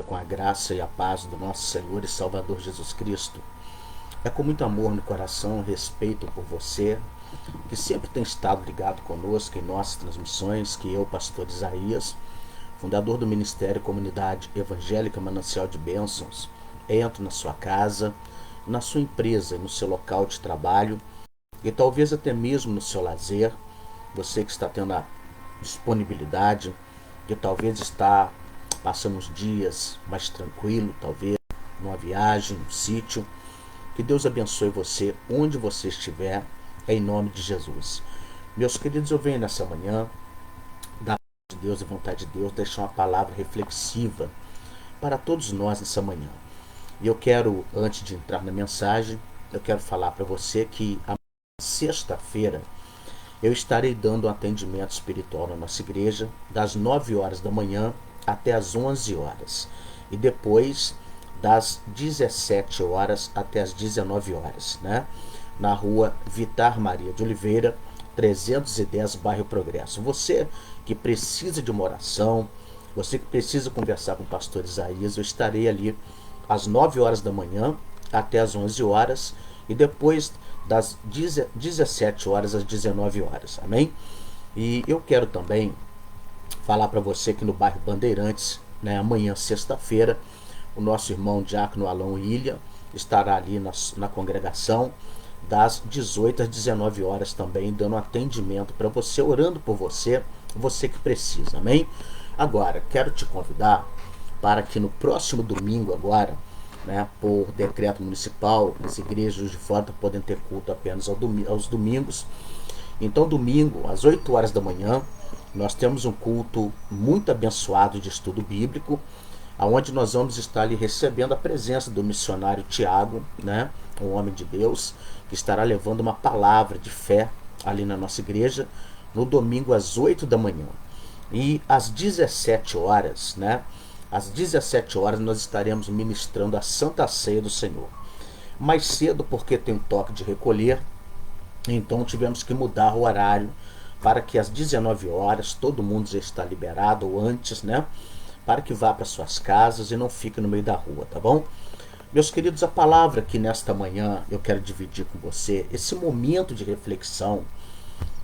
vida com a graça e a paz do nosso Senhor e Salvador Jesus Cristo. É com muito amor no coração, respeito por você, que sempre tem estado ligado conosco em nossas transmissões, que eu, pastor Isaías, fundador do Ministério Comunidade Evangélica Manancial de Bênçãos, entro na sua casa, na sua empresa e no seu local de trabalho, e talvez até mesmo no seu lazer, você que está tendo a disponibilidade, que talvez está passando uns dias mais tranquilo, talvez numa viagem, num sítio. Que Deus abençoe você onde você estiver, em nome de Jesus. Meus queridos, eu venho nessa manhã, da paz de Deus e vontade de Deus, deixar uma palavra reflexiva para todos nós nessa manhã. E eu quero, antes de entrar na mensagem, eu quero falar para você que a sexta-feira eu estarei dando um atendimento espiritual na nossa igreja, das 9 horas da manhã até as 11 horas. E depois, das 17 horas até as 19 horas, né? Na rua Vitar Maria de Oliveira, 310, bairro Progresso. Você que precisa de uma oração, você que precisa conversar com o pastor Isaías, eu estarei ali às 9 horas da manhã até as 11 horas e depois das 17 horas às 19 horas, amém? E eu quero também falar para você que no bairro Bandeirantes, né, amanhã, sexta-feira, o nosso irmão Diácono Alão Ilha estará ali na congregação, das 18 às 19 horas também, dando atendimento para você, orando por você, você que precisa, amém? Agora, quero te convidar para que no próximo domingo agora, né, por decreto municipal, as igrejas de fora podem ter culto apenas aos domingos. Então, domingo, às 8 horas da manhã, nós temos um culto muito abençoado de estudo bíblico, onde nós vamos estar ali recebendo a presença do missionário Tiago, né, um homem de Deus, que estará levando uma palavra de fé ali na nossa igreja, no domingo às 8 da manhã. E às 17 horas, né, às 17 horas nós estaremos ministrando a Santa Ceia do Senhor. Mais cedo, porque tem um toque de recolher, então tivemos que mudar o horário para que às 19 horas todo mundo já está liberado, ou antes, né? Para que vá para suas casas e não fique no meio da rua, tá bom? Meus queridos, a palavra que nesta manhã eu quero dividir com você, esse momento de reflexão,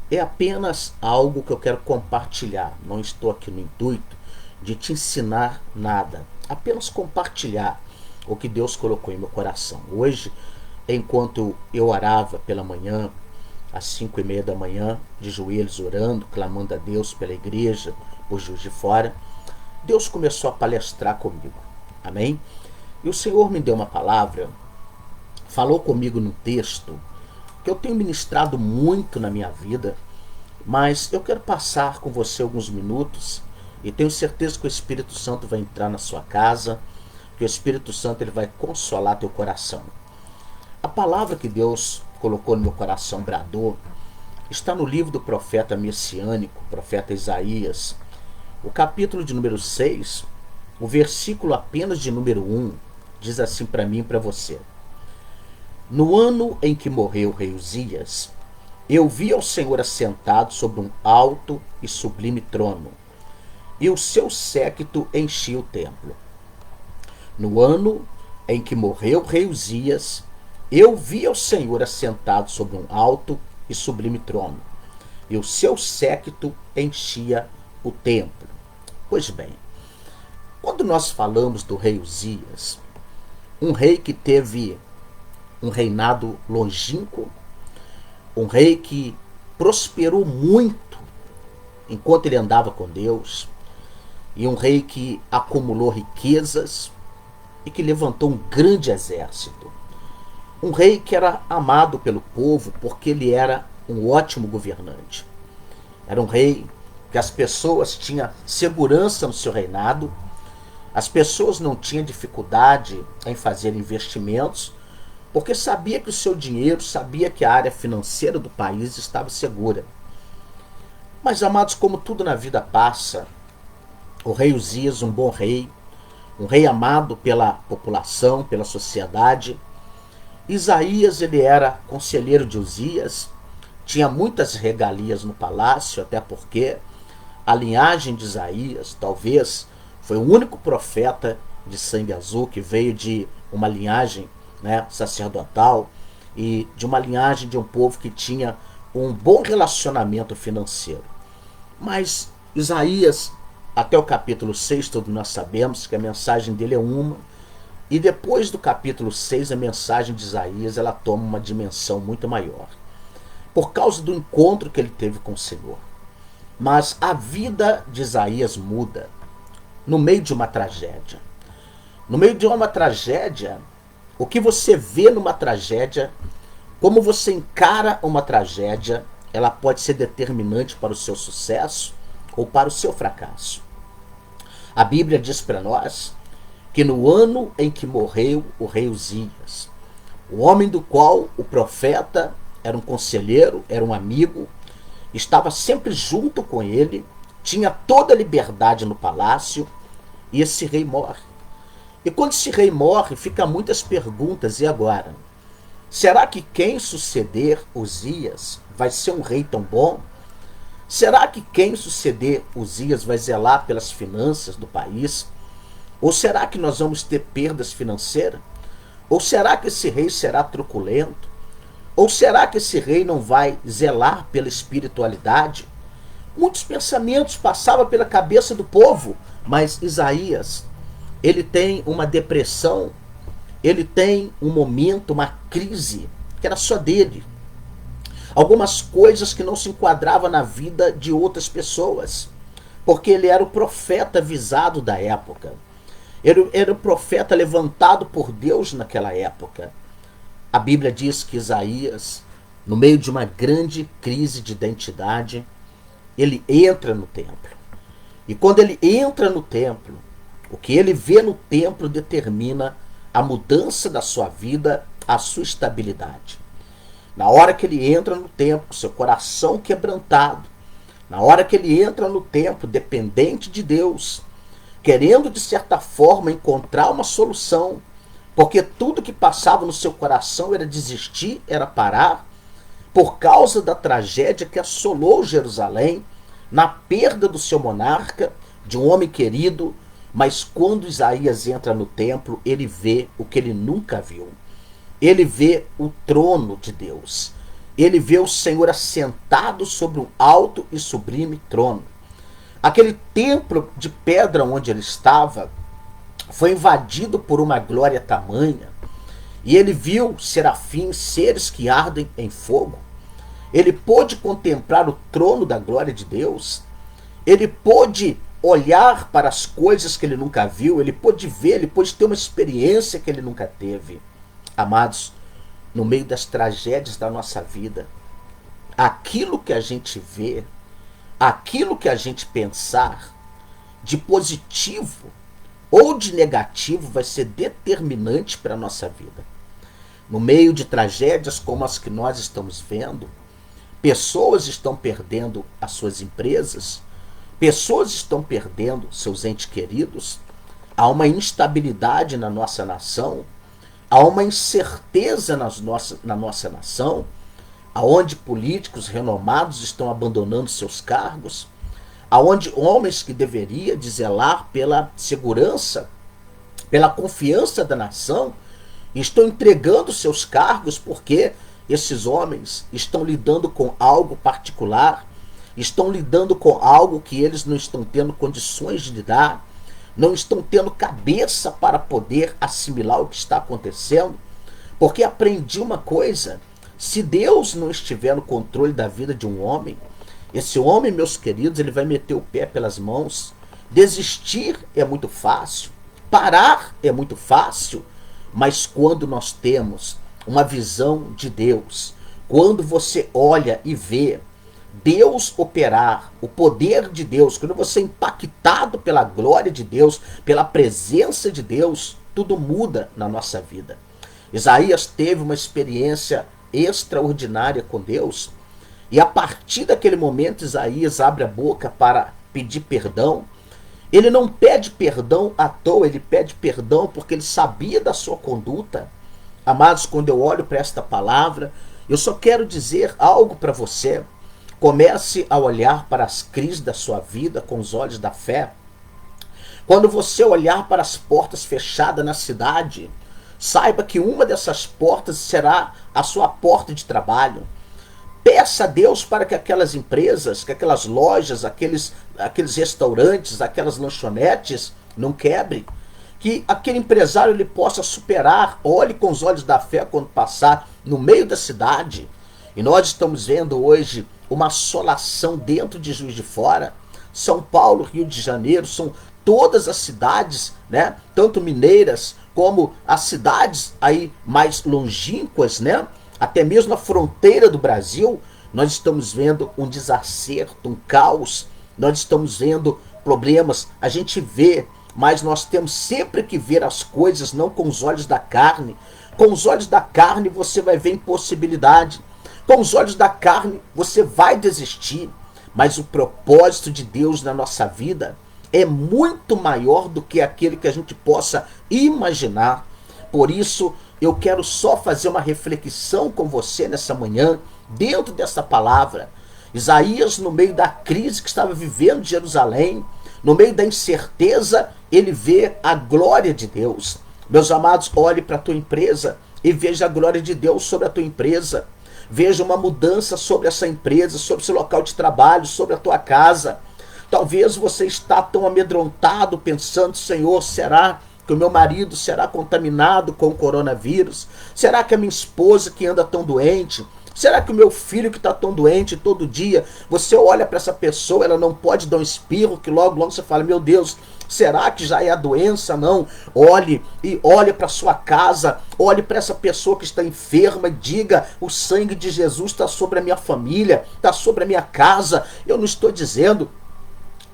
é apenas algo que eu quero compartilhar. Não estou aqui no intuito de te ensinar nada, apenas compartilhar o que Deus colocou em meu coração. Hoje, enquanto eu orava pela manhã, às 5:30 da manhã, de joelhos orando, clamando a Deus pela igreja, por Juiz de Fora, Deus começou a palestrar comigo, amém? E o Senhor me deu uma palavra, falou comigo num texto que eu tenho ministrado muito na minha vida, mas eu quero passar com você alguns minutos e tenho certeza que o Espírito Santo vai entrar na sua casa, que o Espírito Santo ele vai consolar teu coração. A palavra que Deus colocou no meu coração, bradou, está no livro do profeta messiânico, profeta Isaías, o capítulo de número 6, o versículo apenas de número 1, diz assim para mim e para você. No ano em que morreu o rei Uzias, eu vi ao Senhor assentado sobre um alto e sublime trono, e o seu séquito enchia o templo. No ano em que morreu o rei Uzias, eu vi ao Senhor assentado sobre um alto e sublime trono, e o seu séquito enchia o templo. Pois bem, quando nós falamos do rei Uzias, um rei que teve um reinado longínquo, um rei que prosperou muito enquanto ele andava com Deus, e um rei que acumulou riquezas e que levantou um grande exército. Um rei que era amado pelo povo porque ele era um ótimo governante. Era um rei que as pessoas tinham segurança no seu reinado, as pessoas não tinham dificuldade em fazer investimentos, porque sabia que o seu dinheiro, sabia que a área financeira do país estava segura. Mas, amados, como tudo na vida passa, o rei Uzias, um bom rei, um rei amado pela população, pela sociedade. Isaías, ele era conselheiro de Uzias, tinha muitas regalias no palácio, até porque a linhagem de Isaías, talvez, foi o único profeta de sangue azul, que veio de uma linhagem, né, sacerdotal e de uma linhagem de um povo que tinha um bom relacionamento financeiro. Mas Isaías, até o capítulo 6, todos nós sabemos que a mensagem dele é uma, e depois do capítulo 6, a mensagem de Isaías ela toma uma dimensão muito maior, por causa do encontro que ele teve com o Senhor. Mas a vida de Isaías muda no meio de uma tragédia. No meio de uma tragédia, o que você vê numa tragédia, como você encara uma tragédia, ela pode ser determinante para o seu sucesso ou para o seu fracasso. A Bíblia diz para nós que no ano em que morreu o rei Uzias, o homem do qual o profeta era um conselheiro, era um amigo, estava sempre junto com ele, tinha toda a liberdade no palácio, e esse rei morre. E quando esse rei morre, ficam muitas perguntas. E agora? Será que quem suceder Uzias vai ser um rei tão bom? Será que quem suceder Uzias vai zelar pelas finanças do país? Ou será que nós vamos ter perdas financeiras? Ou será que esse rei será truculento? Ou será que esse rei não vai zelar pela espiritualidade? Muitos pensamentos passavam pela cabeça do povo, mas Isaías, ele tem uma depressão, ele tem um momento, uma crise, que era só dele. Algumas coisas que não se enquadravam na vida de outras pessoas, porque ele era o profeta avisado da época. Ele era o profeta levantado por Deus naquela época. A Bíblia diz que Isaías, no meio de uma grande crise de identidade, ele entra no templo. E quando ele entra no templo, o que ele vê no templo determina a mudança da sua vida, a sua estabilidade. Na hora que ele entra no templo, seu coração quebrantado, na hora que ele entra no templo, dependente de Deus, querendo de certa forma encontrar uma solução, porque tudo que passava no seu coração era desistir, era parar, por causa da tragédia que assolou Jerusalém, na perda do seu monarca, de um homem querido. Mas quando Isaías entra no templo, ele vê o que ele nunca viu. Ele vê o trono de Deus. Ele vê o Senhor assentado sobre um alto e sublime trono. Aquele templo de pedra onde ele estava foi invadido por uma glória tamanha. E ele viu serafins, seres que ardem em fogo. Ele pôde contemplar o trono da glória de Deus. Ele pôde olhar para as coisas que ele nunca viu. Ele pôde ver, ele pôde ter uma experiência que ele nunca teve. Amados, no meio das tragédias da nossa vida, aquilo que a gente vê, aquilo que a gente pensar, de positivo ou de negativo, vai ser determinante para a nossa vida. No meio de tragédias como as que nós estamos vendo, pessoas estão perdendo as suas empresas, pessoas estão perdendo seus entes queridos, há uma instabilidade na nossa nação, há uma incerteza na nossa nação, aonde políticos renomados estão abandonando seus cargos, aonde homens que deveriam zelar pela segurança, pela confiança da nação, estão entregando seus cargos porque esses homens estão lidando com algo particular, estão lidando com algo que eles não estão tendo condições de lidar, não estão tendo cabeça para poder assimilar o que está acontecendo, porque aprendi uma coisa: se Deus não estiver no controle da vida de um homem, esse homem, meus queridos, ele vai meter o pé pelas mãos. Desistir é muito fácil, parar é muito fácil, mas quando nós temos uma visão de Deus, quando você olha e vê Deus operar, o poder de Deus, quando você é impactado pela glória de Deus, pela presença de Deus, tudo muda na nossa vida. Isaías teve uma experiência extraordinária com Deus, e a partir daquele momento Isaías abre a boca para pedir perdão. Ele não pede perdão à toa, ele pede perdão porque ele sabia da sua conduta. Amados, quando eu olho para esta palavra, eu só quero dizer algo para você. Comece a olhar para as crises da sua vida com os olhos da fé. Quando você olhar para as portas fechadas na cidade, saiba que uma dessas portas será a sua porta de trabalho. Peça a Deus para que aquelas empresas, que aquelas lojas, aqueles restaurantes, aquelas lanchonetes não quebrem. Que aquele empresário ele possa superar, olhe com os olhos da fé quando passar no meio da cidade. E nós estamos vendo hoje uma assolação dentro de Juiz de Fora. São Paulo, Rio de Janeiro, são todas as cidades, né? Tanto mineiras como as cidades aí mais longínquas, né? Até mesmo na fronteira do Brasil, nós estamos vendo um desacerto, um caos. Nós estamos vendo problemas. A gente vê, mas nós temos sempre que ver as coisas não com os olhos da carne. Com os olhos da carne você vai ver impossibilidade. Com os olhos da carne você vai desistir. Mas o propósito de Deus na nossa vida é muito maior do que aquele que a gente possa imaginar. Por isso, eu quero só fazer uma reflexão com você nessa manhã, dentro dessa palavra. Isaías, no meio da crise que estava vivendo em Jerusalém, no meio da incerteza, ele vê a glória de Deus. Meus amados, olhe para a tua empresa e veja a glória de Deus sobre a tua empresa. Veja uma mudança sobre essa empresa, sobre o seu local de trabalho, sobre a tua casa. Talvez você está tão amedrontado pensando, Senhor, será que o meu marido será contaminado com o coronavírus? Será que a minha esposa que anda tão doente? Será que o meu filho que está tão doente todo dia? Você olha para essa pessoa, ela não pode dar um espirro, que logo você fala, meu Deus, será que já é a doença? Não. Olhe para sua casa, olhe para essa pessoa que está enferma e diga, o sangue de Jesus está sobre a minha família, está sobre a minha casa. Eu não estou dizendo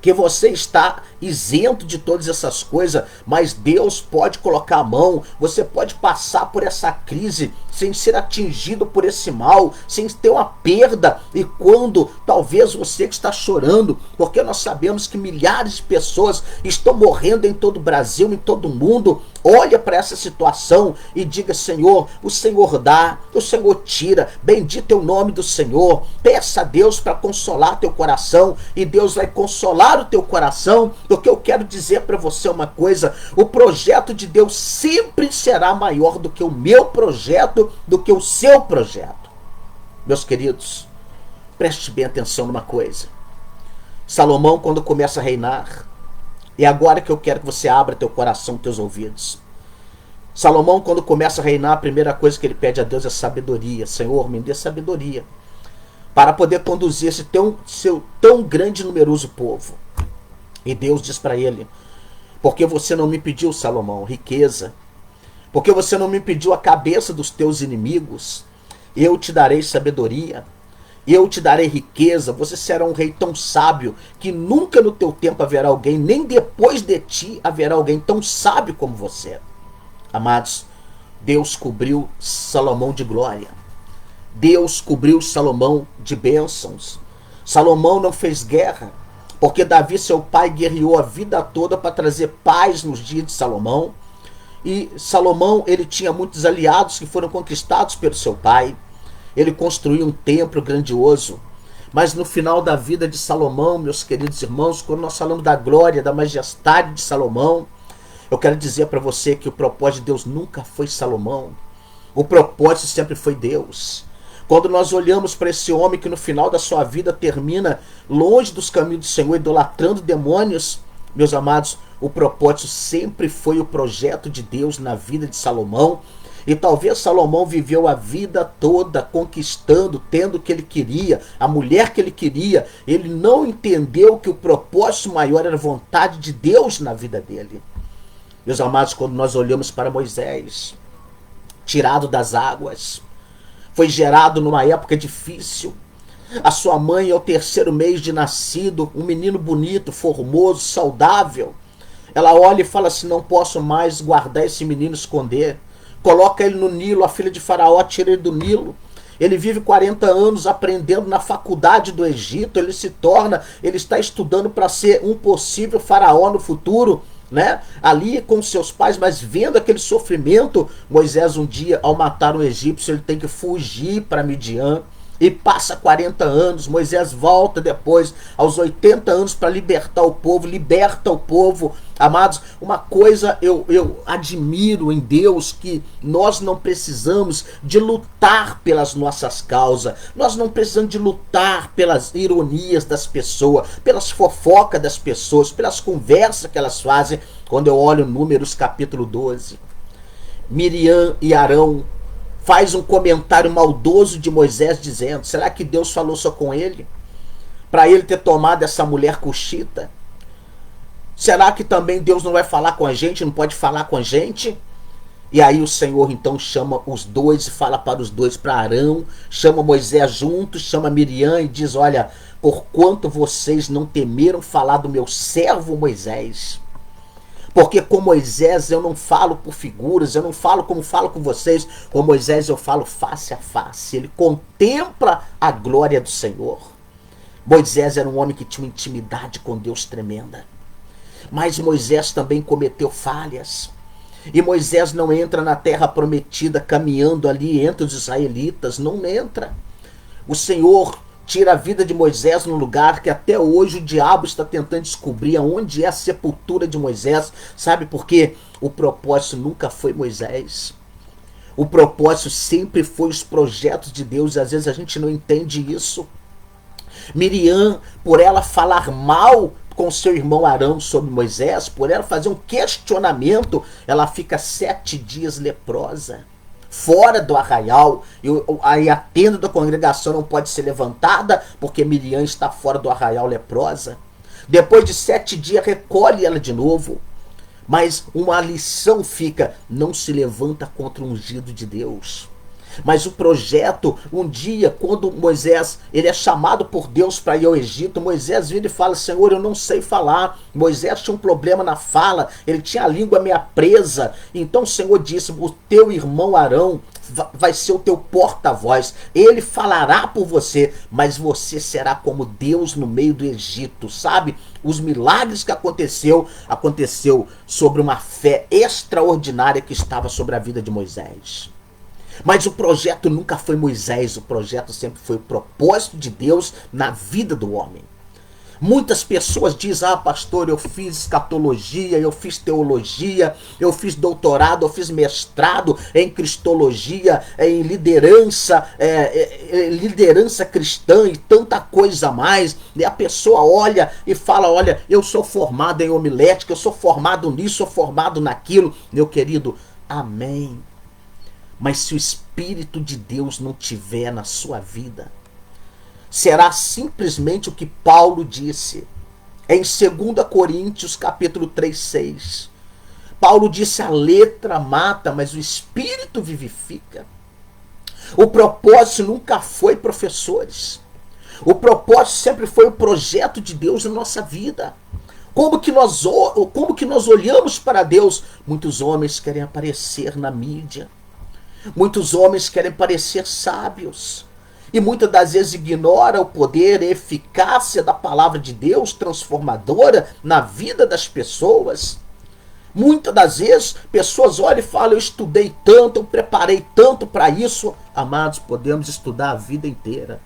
que você está isento de todas essas coisas, mas Deus pode colocar a mão. Você pode passar por essa crise sem ser atingido por esse mal, sem ter uma perda. E quando talvez você que está chorando, porque nós sabemos que milhares de pessoas estão morrendo em todo o Brasil, em todo o mundo, olha para essa situação e diga, Senhor, o Senhor dá, o Senhor tira, bendito é o nome do Senhor. Peça a Deus para consolar teu coração e Deus vai consolar o teu coração, porque eu quero dizer para você uma coisa, o projeto de Deus sempre será maior do que o meu projeto, do que o seu projeto. Meus queridos, preste bem atenção numa coisa. Salomão, quando começa a reinar, é agora que eu quero que você abra teu coração, teus ouvidos. Salomão, quando começa a reinar, a primeira coisa que ele pede a Deus é sabedoria. Senhor, me dê sabedoria para poder conduzir esse seu tão grande e numeroso povo. E Deus diz para ele, porque você não me pediu, Salomão, riqueza, porque você não me pediu a cabeça dos teus inimigos, eu te darei sabedoria, eu te darei riqueza, você será um rei tão sábio que nunca no teu tempo haverá alguém, nem depois de ti haverá alguém tão sábio como você. Amados, Deus cobriu Salomão de glória. Deus cobriu Salomão de bênçãos. Salomão não fez guerra, porque Davi, seu pai, guerreou a vida toda para trazer paz nos dias de Salomão. E Salomão, ele tinha muitos aliados que foram conquistados pelo seu pai. Ele construiu um templo grandioso. Mas no final da vida de Salomão, meus queridos irmãos, quando nós falamos da glória, da majestade de Salomão, eu quero dizer para você que o propósito de Deus nunca foi Salomão. O propósito sempre foi Deus. Quando nós olhamos para esse homem que no final da sua vida termina longe dos caminhos do Senhor, idolatrando demônios, meus amados, o propósito sempre foi o projeto de Deus na vida de Salomão. E talvez Salomão viveu a vida toda conquistando, tendo o que ele queria, a mulher que ele queria. Ele não entendeu que o propósito maior era a vontade de Deus na vida dele. Meus amados, quando nós olhamos para Moisés, tirado das águas, foi gerado numa época difícil. A sua mãe, ao 3º mês de nascido, um menino bonito, formoso, saudável. Ela olha e fala assim, não posso mais guardar esse menino, esconder. Coloca ele no Nilo, a filha de Faraó tira ele do Nilo. Ele vive 40 anos aprendendo na faculdade do Egito. Ele está estudando para ser um possível faraó no futuro, né? Ali com seus pais, mas vendo aquele sofrimento, Moisés um dia, ao matar um egípcio, ele tem que fugir para Midian. e passa 40 anos. Moisés volta depois, aos 80 anos, para libertar o povo, liberta o povo. Amados, uma coisa eu admiro em Deus, que nós não precisamos de lutar pelas nossas causas, nós não precisamos de lutar pelas ironias das pessoas, pelas fofocas das pessoas, pelas conversas que elas fazem. Quando eu olho Números capítulo 12, Miriam e Arão faz um comentário maldoso de Moisés, dizendo: será que Deus falou só com ele? Para ele ter tomado essa mulher cuxita? Será que também Deus não vai falar com a gente, não pode falar com a gente? E aí o Senhor então chama os dois e fala para os dois, para Arão, chama Moisés junto, chama Miriam e diz: olha, porquanto vocês não temeram falar do meu servo Moisés, porque com Moisés eu não falo por figuras, eu não falo como falo com vocês, com Moisés eu falo face a face, ele contempla a glória do Senhor. Moisés era um homem que tinha uma intimidade com Deus tremenda, mas Moisés também cometeu falhas, e Moisés não entra na terra prometida caminhando ali entre os israelitas, não entra. O Senhor tira a vida de Moisés num lugar que até hoje o diabo está tentando descobrir aonde é a sepultura de Moisés. Sabe por quê? O propósito nunca foi Moisés. O propósito sempre foi os projetos de Deus, e às vezes a gente não entende isso. Miriam, por ela falar mal com seu irmão Arão sobre Moisés, por ela fazer um questionamento, ela fica 7 dias leprosa, fora do arraial. Aí a tenda da congregação não pode ser levantada, porque Miriam está fora do arraial, leprosa. Depois de 7 dias, recolhe ela de novo. Mas uma lição fica: não se levanta contra o ungido de Deus. Mas o projeto, um dia, quando Moisés ele é chamado por Deus para ir ao Egito, Moisés vira e fala: Senhor, eu não sei falar. Moisés tinha um problema na fala, ele tinha a língua meio presa. Então o Senhor disse: o teu irmão Arão vai ser o teu porta-voz, ele falará por você, mas você será como Deus no meio do Egito. Sabe, os milagres que aconteceu sobre uma fé extraordinária que estava sobre a vida de Moisés. Mas o projeto nunca foi Moisés, o projeto sempre foi o propósito de Deus na vida do homem. Muitas pessoas dizem: ah, pastor, eu fiz escatologia, eu fiz teologia, eu fiz doutorado, eu fiz mestrado em cristologia, em liderança, liderança cristã e tanta coisa a mais. E a pessoa olha e fala: olha, eu sou formado em homilética, eu sou formado nisso, sou formado naquilo. Meu querido, amém. Mas se o Espírito de Deus não tiver na sua vida, será simplesmente o que Paulo disse em 2 Coríntios capítulo 3:6. Paulo disse: a letra mata, mas o Espírito vivifica. O propósito nunca foi professores. O propósito sempre foi o projeto de Deus na nossa vida. Como que nós olhamos para Deus? Muitos homens querem aparecer na mídia. Muitos homens querem parecer sábios. E muitas das vezes ignora o poder e a eficácia da palavra de Deus transformadora na vida das pessoas. Muitas das vezes pessoas olham e falam: eu estudei tanto, eu preparei tanto para isso. Amados, podemos estudar a vida inteira,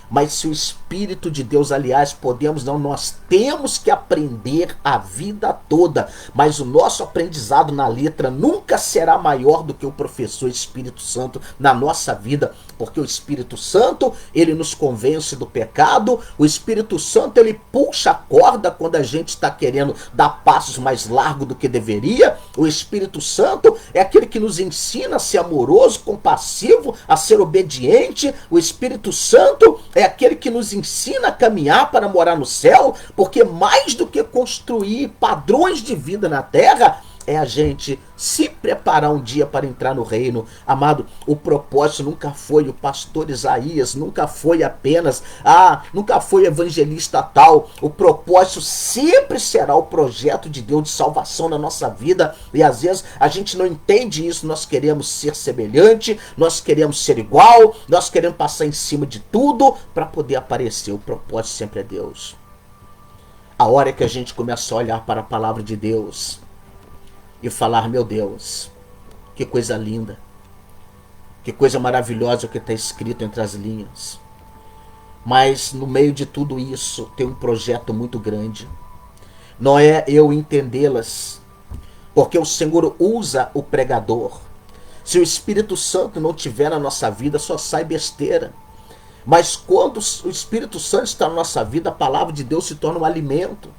mas se o Espírito de Deus, aliás, podemos não, nós temos que aprender a vida toda, mas o nosso aprendizado na letra nunca será maior do que o professor Espírito Santo na nossa vida, porque o Espírito Santo, ele nos convence do pecado, o Espírito Santo, ele puxa a corda quando a gente está querendo dar passos mais largos do que deveria. O Espírito Santo é aquele que nos ensina a ser amoroso, compassivo, a ser obediente. O Espírito Santo é aquele que nos ensina a caminhar para morar no céu, porque mais do que construir padrões de vida na terra, é a gente se preparar um dia para entrar no reino. Amado, o propósito nunca foi o pastor Isaías, nunca foi apenas, nunca foi evangelista tal. O propósito sempre será o projeto de Deus de salvação na nossa vida, e às vezes a gente não entende isso. Nós queremos ser semelhante, nós queremos ser igual, nós queremos passar em cima de tudo para poder aparecer. O propósito sempre é Deus. A hora que a gente começa a olhar para a palavra de Deus e falar: meu Deus, que coisa linda, que coisa maravilhosa o que está escrito entre as linhas. Mas no meio de tudo isso tem um projeto muito grande. Não é eu entendê-las, porque o Senhor usa o pregador. Se o Espírito Santo não tiver na nossa vida, só sai besteira. Mas quando o Espírito Santo está na nossa vida, a palavra de Deus se torna um alimento.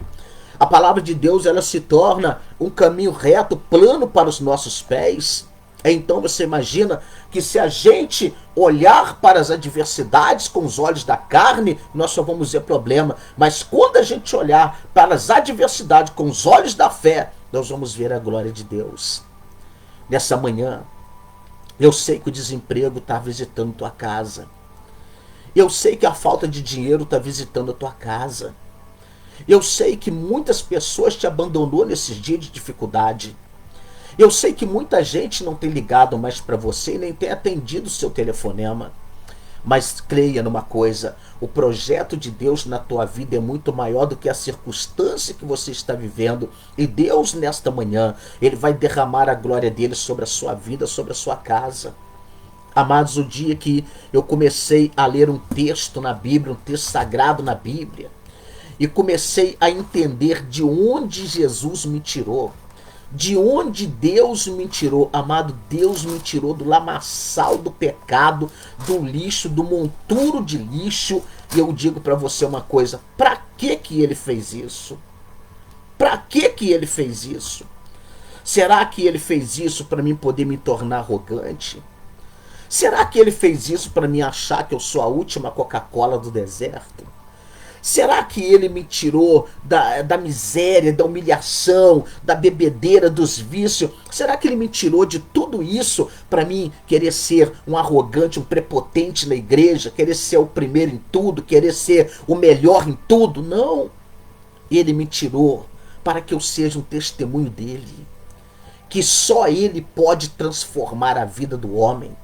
A palavra de Deus, ela se torna um caminho reto, plano para os nossos pés. Então você imagina que se a gente olhar para as adversidades com os olhos da carne, nós só vamos ver problema. Mas quando a gente olhar para as adversidades com os olhos da fé, nós vamos ver a glória de Deus. Nessa manhã, eu sei que o desemprego está visitando tua casa. Eu sei que a falta de dinheiro está visitando a tua casa. Eu sei que muitas pessoas te abandonou nesses dias de dificuldade. Eu sei que muita gente não tem ligado mais para você e nem tem atendido o seu telefonema. Mas creia numa coisa, o projeto de Deus na tua vida é muito maior do que a circunstância que você está vivendo. E Deus, nesta manhã, Ele vai derramar a glória dele sobre a sua vida, sobre a sua casa. Amados, o dia que eu comecei a ler um texto na Bíblia, um texto sagrado na Bíblia, e comecei a entender de onde Jesus me tirou, de onde Deus me tirou. Amado, Deus me tirou do lamaçal do pecado, do lixo, do monturo de lixo. E eu digo para você uma coisa, para que ele fez isso? Para que ele fez isso? Será que ele fez isso para mim poder me tornar arrogante? Será que ele fez isso para mim achar que eu sou a última Coca-Cola do deserto? Será que ele me tirou da miséria, da humilhação, da bebedeira, dos vícios? Será que ele me tirou de tudo isso para mim querer ser um arrogante, um prepotente na igreja, querer ser o primeiro em tudo, querer ser o melhor em tudo? Não. Ele me tirou para que eu seja um testemunho dele, que só ele pode transformar a vida do homem.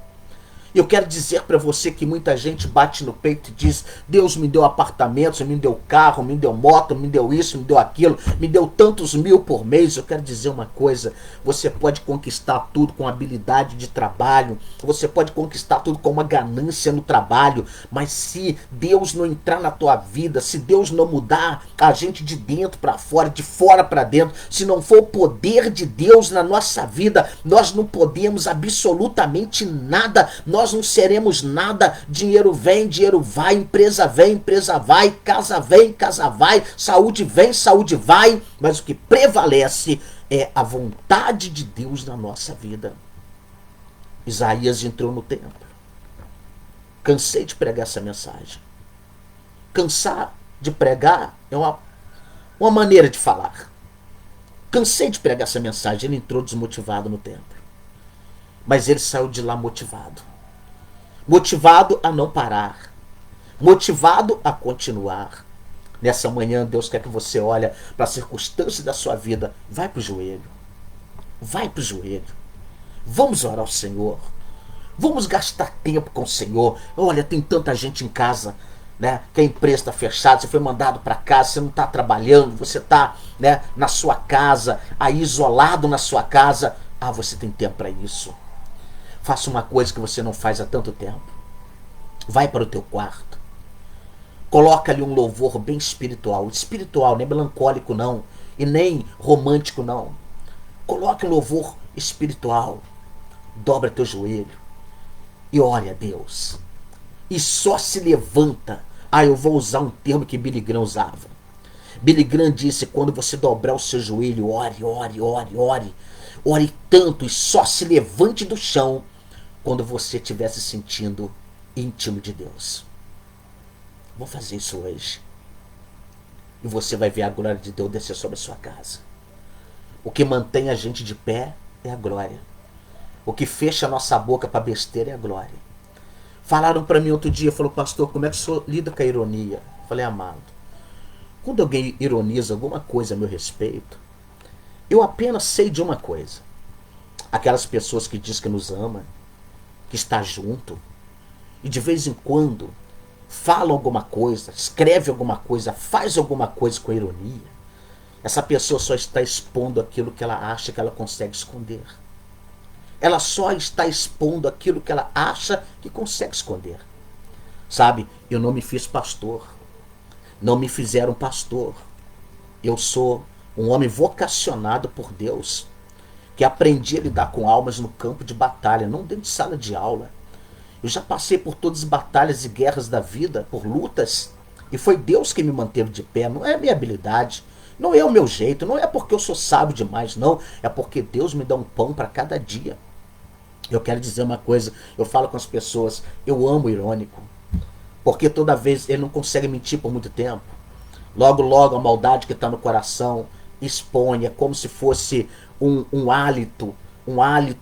Eu quero dizer para você que muita gente bate no peito e diz: Deus me deu apartamentos, me deu carro, me deu moto, me deu isso, me deu aquilo, me deu tantos mil por mês. Eu quero dizer uma coisa: você pode conquistar tudo com habilidade de trabalho, você pode conquistar tudo com uma ganância no trabalho, mas se Deus não entrar na tua vida, se Deus não mudar a gente de dentro para fora, de fora para dentro, se não for o poder de Deus na nossa vida, nós não podemos absolutamente nada. Nós não seremos nada. Dinheiro vem, dinheiro vai, empresa vem, empresa vai, casa vem, casa vai, saúde vem, saúde vai, mas o que prevalece é a vontade de Deus na nossa vida. Isaías entrou no templo. Cansei de pregar essa mensagem. Cansar de pregar é uma maneira de falar. Cansei de pregar essa mensagem. Ele entrou desmotivado no templo, mas ele saiu de lá motivado. Motivado a não parar, motivado a continuar. Nessa manhã, Deus quer que você olhe para as circunstâncias da sua vida. Vai para o joelho. Vai para o joelho. Vamos orar ao Senhor. Vamos gastar tempo com o Senhor. Olha, tem tanta gente em casa, né, que a empresa está fechada, você foi mandado para casa, você não está trabalhando, você está, né, na sua casa, aí isolado na sua casa. Ah, você tem tempo para isso. Faça uma coisa que você não faz há tanto tempo. Vai para o teu quarto. Coloca ali um louvor bem espiritual. Espiritual, nem melancólico não. E nem romântico não. Coloque um louvor espiritual. Dobra teu joelho. E ore a Deus. E só se levanta. Ah, eu vou usar um termo que Billy Graham usava. Billy Graham disse: quando você dobrar o seu joelho, ore, ore, ore, ore. Ore tanto e só se levante do chão quando você estiver se sentindo íntimo de Deus. Vou fazer isso hoje. E você vai ver a glória de Deus descer sobre a sua casa. O que mantém a gente de pé é a glória. O que fecha a nossa boca para besteira é a glória. Falaram para mim outro dia, falou: pastor, como é que o senhor lida com a ironia? Falei: amado, quando alguém ironiza alguma coisa a meu respeito, eu apenas sei de uma coisa. Aquelas pessoas que dizem que nos ama, que está junto, e de vez em quando fala alguma coisa, escreve alguma coisa, faz alguma coisa com ironia, essa pessoa só está expondo aquilo que ela acha que ela consegue esconder. Ela só está expondo aquilo que ela acha que consegue esconder. Sabe, eu não me fiz pastor, não me fizeram pastor. Eu sou um homem vocacionado por Deus, que aprendi a lidar com almas no campo de batalha, não dentro de sala de aula. Eu já passei por todas as batalhas e guerras da vida, por lutas, e foi Deus que me manteve de pé, não é a minha habilidade, não é o meu jeito, não é porque eu sou sábio demais, não, é porque Deus me dá um pão para cada dia. Eu quero dizer uma coisa, eu falo com as pessoas, eu amo o irônico, porque toda vez ele não consegue mentir por muito tempo. Logo, logo a maldade que está no coração expõe, é como se fosse um hálito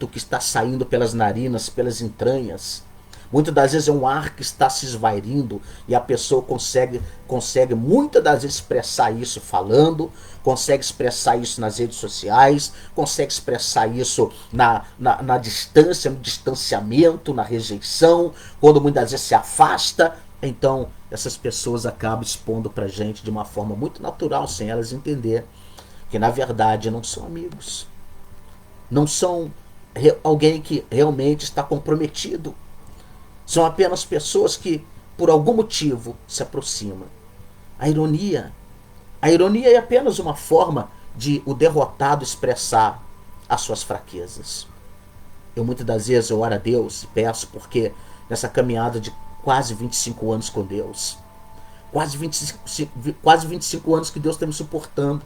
que está saindo pelas narinas, pelas entranhas. Muitas das vezes é um ar que está se esvairindo e a pessoa consegue muitas das vezes expressar isso falando, consegue expressar isso nas redes sociais, consegue expressar isso na distância, no distanciamento, na rejeição, quando muitas vezes se afasta. Então essas pessoas acabam expondo pra gente de uma forma muito natural, sem elas entender que na verdade não são amigos, não são alguém que realmente está comprometido. São apenas pessoas que, por algum motivo, se aproximam. A ironia. A ironia é apenas uma forma de o derrotado expressar as suas fraquezas. Eu muitas das vezes eu oro a Deus e peço porque nessa caminhada de quase 25 anos com Deus, quase 25 anos que Deus está me suportando,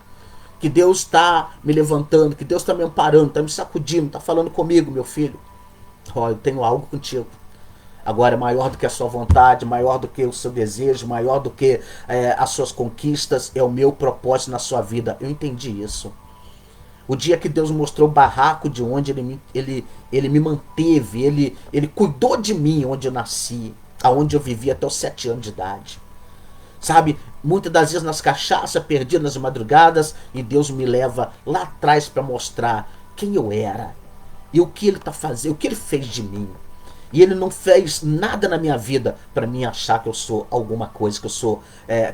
que Deus está me levantando, que Deus está me amparando, está me sacudindo, está falando comigo, meu filho. Eu tenho algo contigo. Agora é maior do que a sua vontade, maior do que o seu desejo, maior do que as suas conquistas, é o meu propósito na sua vida. Eu entendi isso. O dia que Deus mostrou o barraco de onde ele me manteve, ele cuidou de mim onde eu nasci, aonde eu vivi até os 7 anos de idade. Sabe, muitas das vezes nas cachaças, perdido nas madrugadas, e Deus me leva lá atrás para mostrar quem eu era e o que ele está fazendo, o que ele fez de mim. E ele não fez nada na minha vida para mim achar que eu sou alguma coisa,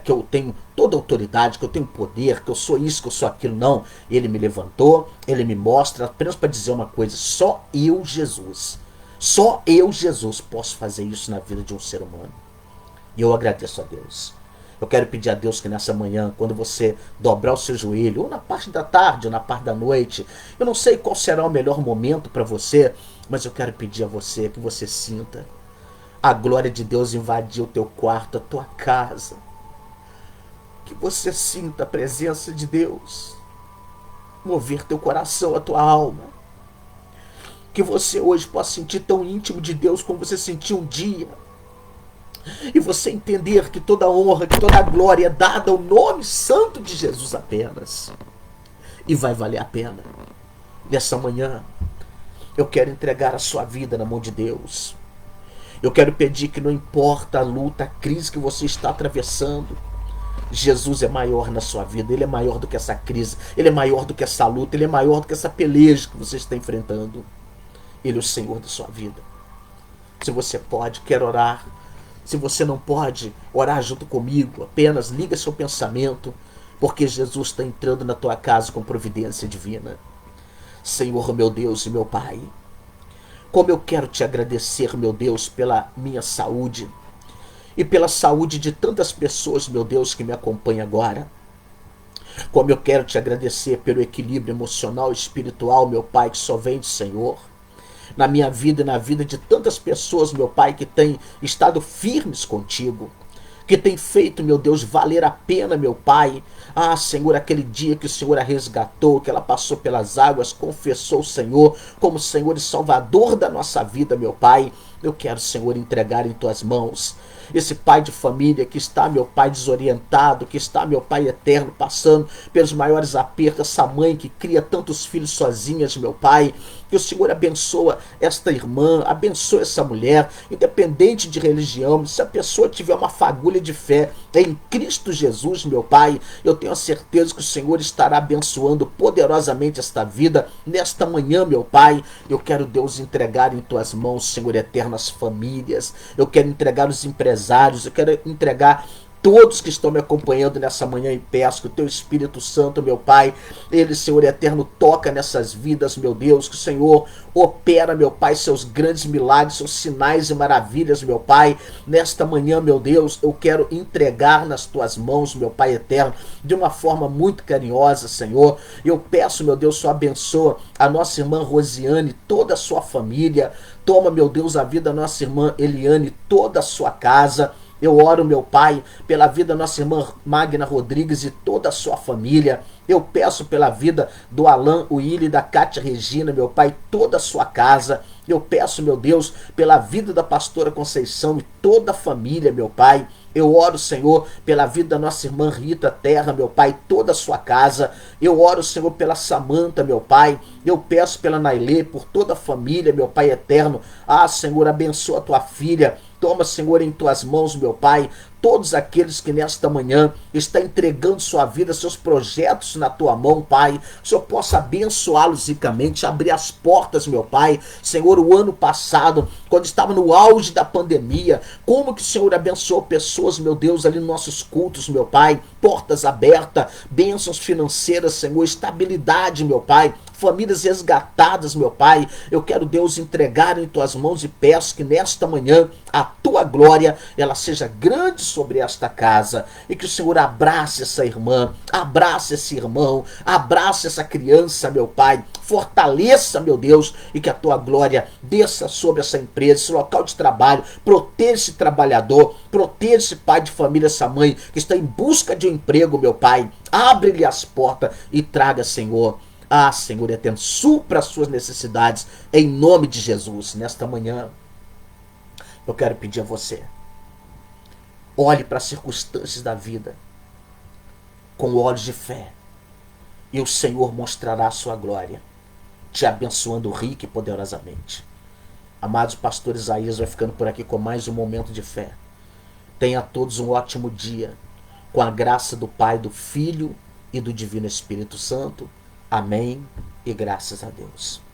que eu tenho toda autoridade, que eu tenho poder, que eu sou isso, que eu sou aquilo. Não, ele me levantou, ele me mostra, apenas para dizer uma coisa, só eu, Jesus, posso fazer isso na vida de um ser humano. E eu agradeço a Deus. Eu quero pedir a Deus que nessa manhã, quando você dobrar o seu joelho, ou na parte da tarde, ou na parte da noite, eu não sei qual será o melhor momento para você, mas eu quero pedir a você que você sinta a glória de Deus invadir o teu quarto, a tua casa. Que você sinta a presença de Deus mover teu coração, a tua alma. Que você hoje possa sentir tão íntimo de Deus como você sentiu um dia. E você entender que toda honra, que toda glória é dada ao nome santo de Jesus apenas. E vai valer a pena. Nessa manhã, eu quero entregar a sua vida na mão de Deus. Eu quero pedir que não importa a luta, a crise que você está atravessando, Jesus é maior na sua vida. Ele é maior do que essa crise. Ele é maior do que essa luta. Ele é maior do que essa peleja que você está enfrentando. Ele é o Senhor da sua vida. Se você pode, quer orar. Se você não pode orar junto comigo, apenas liga seu pensamento, porque Jesus está entrando na tua casa com providência divina. Senhor, meu Deus e meu Pai, como eu quero te agradecer, meu Deus, pela minha saúde e pela saúde de tantas pessoas, meu Deus, que me acompanham agora. Como eu quero te agradecer pelo equilíbrio emocional e espiritual, meu Pai, que só vem do Senhor. Na minha vida e na vida de tantas pessoas, meu Pai, que têm estado firmes contigo, que tem feito, meu Deus, valer a pena, meu Pai. Ah, Senhor, aquele dia que o Senhor a resgatou, que ela passou pelas águas, confessou o Senhor como Senhor e Salvador da nossa vida, meu Pai. Eu quero, Senhor, entregar em tuas mãos esse pai de família que está, meu Pai, desorientado, que está, meu Pai eterno, passando pelos maiores apertos, essa mãe que cria tantos filhos sozinhas, meu Pai. Que o Senhor abençoa esta irmã, abençoa essa mulher, independente de religião. Se a pessoa tiver uma fagulha de fé em Cristo Jesus, meu Pai, eu tenho a certeza que o Senhor estará abençoando poderosamente esta vida nesta manhã, meu Pai. Eu quero, Deus, entregar em tuas mãos, Senhor eterno, as famílias. Eu quero entregar os empresários, eu quero entregar todos que estão me acompanhando nessa manhã e peço que o teu Espírito Santo, meu Pai, ele, Senhor eterno, toca nessas vidas, meu Deus, que o Senhor opera, meu Pai, seus grandes milagres, seus sinais e maravilhas, meu Pai. Nesta manhã, meu Deus, eu quero entregar nas tuas mãos, meu Pai eterno, de uma forma muito carinhosa, Senhor. Eu peço, meu Deus, só abençoa a nossa irmã Rosiane, toda a sua família. Toma, meu Deus, a vida da nossa irmã Eliane, toda a sua casa. Eu oro, meu Pai, pela vida da nossa irmã Magna Rodrigues e toda a sua família. Eu peço pela vida do Alan Willi e da Cátia Regina, meu Pai, toda a sua casa. Eu peço, meu Deus, pela vida da pastora Conceição e toda a família, meu Pai. Eu oro, Senhor, pela vida da nossa irmã Rita Terra, meu Pai, toda a sua casa. Eu oro, Senhor, pela Samanta, meu Pai. Eu peço pela Nailê, por toda a família, meu Pai eterno. Ah, Senhor, abençoa a tua filha. Toma, Senhor, em tuas mãos, meu Pai, todos aqueles que nesta manhã estão entregando sua vida, seus projetos na tua mão, Pai. O Senhor possa abençoá-los ricamente, abrir as portas, meu Pai. Senhor, o ano passado, quando estava no auge da pandemia, como que o Senhor abençoou pessoas, meu Deus, ali nos nossos cultos, meu Pai. Portas abertas, bênçãos financeiras, Senhor, estabilidade, meu Pai. Famílias resgatadas, meu Pai. Eu quero, Deus, entregar em tuas mãos e peço que nesta manhã a tua glória ela seja grande sobre esta casa e que o Senhor abrace essa irmã, abrace esse irmão, abrace essa criança, meu Pai. Fortaleça, meu Deus, e que a tua glória desça sobre essa empresa, esse local de trabalho. Proteja esse trabalhador, proteja esse pai de família, essa mãe que está em busca de um emprego, meu Pai. Abre-lhe as portas e traga, Senhor. Ah, Senhor eterno, supra as suas necessidades em nome de Jesus. Nesta manhã, eu quero pedir a você, olhe para as circunstâncias da vida com olhos de fé e o Senhor mostrará a sua glória, te abençoando rica e poderosamente. Amados, pastor Isaías vai ficando por aqui com mais um momento de fé. Tenha a todos um ótimo dia, com a graça do Pai, do Filho e do Divino Espírito Santo. Amém e graças a Deus.